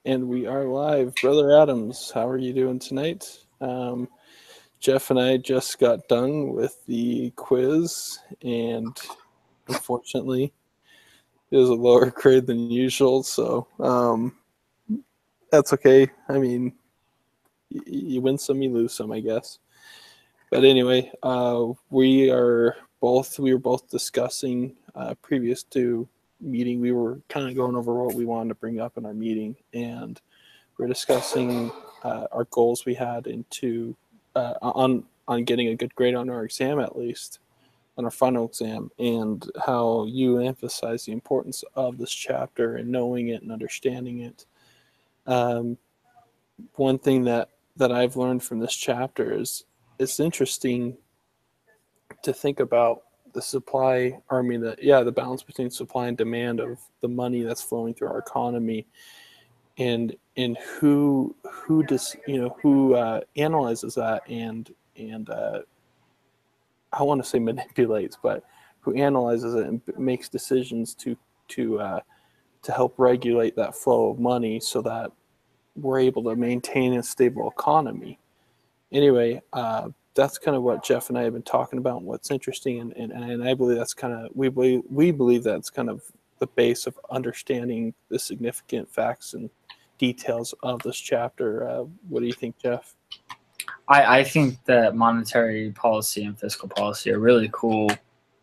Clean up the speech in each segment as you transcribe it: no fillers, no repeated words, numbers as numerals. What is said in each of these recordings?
And we are live. Brother Adams, how are you doing tonight? Jeff and I just got done with the quiz, and unfortunately, it was a lower grade than usual, so that's okay. I mean, you win some, you lose some, I guess. But anyway, we were both discussing previous to meeting. We were kind of going over what we wanted to bring up in our meeting, and we're discussing our goals we had into on getting a good grade on our exam, at least on our final exam, and how you emphasize the importance of this chapter and knowing it and understanding it. One thing that I've learned from this chapter is it's interesting to think about the supply, or I mean, the balance between supply and demand of the money that's flowing through our economy, and who does who analyzes that and I want to say manipulates, but who analyzes it and makes decisions to help regulate that flow of money so that we're able to maintain a stable economy. Anyway, that's kind of what Jeff and I have been talking about. And what's interesting, and I believe that's kind of we believe that's kind of the base of understanding the significant facts and details of this chapter. What do you think, Jeff? I think that monetary policy and fiscal policy are really cool.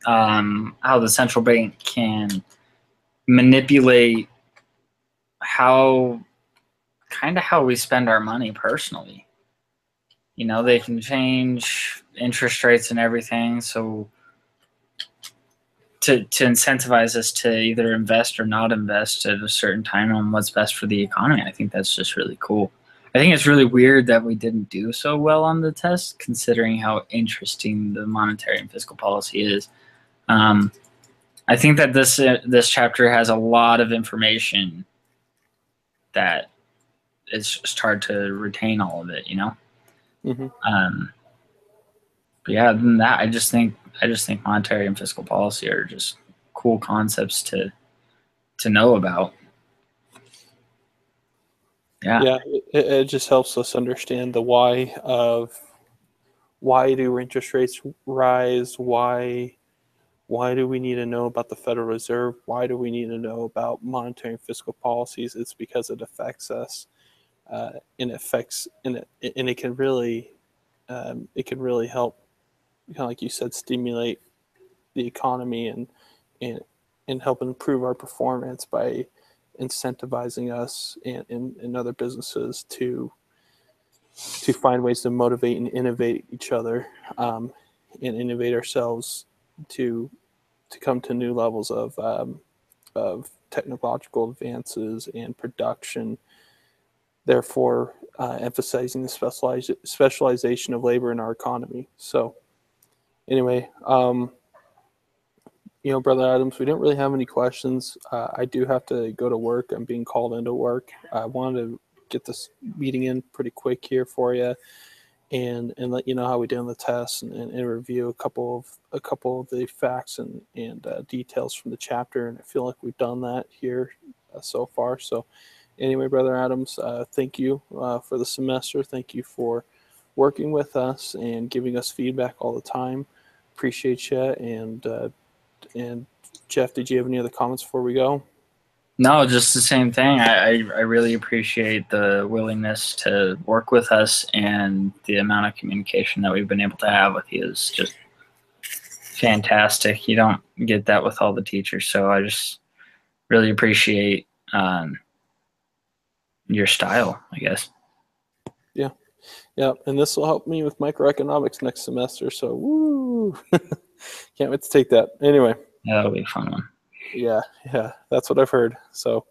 How the central bank can manipulate how we spend our money personally. You know, they can change interest rates and everything, so to incentivize us to either invest or not invest at a certain time on what's best for the economy. I think that's just really cool. I think it's really weird that we didn't do so well on the test, considering how interesting the monetary and fiscal policy is. I think that this chapter has a lot of information that it's just hard to retain all of it, you know. Mm-hmm. But yeah, other than that, I just think monetary and fiscal policy are just cool concepts to know about. Yeah, it just helps us understand the why of why do interest rates rise? Why do we need to know about the Federal Reserve? Why do we need to know about monetary and fiscal policies? It's because it affects us, and it can really help, kind of like you said, stimulate the economy and help improve our performance by incentivizing us and other businesses to find ways to motivate and innovate each other, and innovate ourselves to come to new levels of technological advances and production, therefore emphasizing the specialization of labor in our economy. So anyway, Brother Adams, we didn't really have any questions. I do have to go to work. I'm being called into work. I wanted to get this meeting in pretty quick here for you, and let you know how we did on the test, and review a couple of the facts and details from the chapter. And I feel like we've done that here so far. So anyway, Brother Adams, thank you for the semester. Thank you for working with us and giving us feedback all the time. Appreciate you. And Jeff, did you have any other comments before we go? No, just the same thing. I really appreciate the willingness to work with us, and the amount of communication that we've been able to have with you is just fantastic. You don't get that with all the teachers, so I just really appreciate your style, I guess. Yeah, and this will help me with microeconomics next semester, so woo! Can't wait to take that. Anyway. Yeah, that'll be a fun one. Yeah, that's what I've heard. So,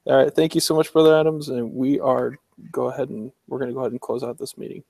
all right, thank you so much, Brother Adams, and we're going to go ahead and close out this meeting.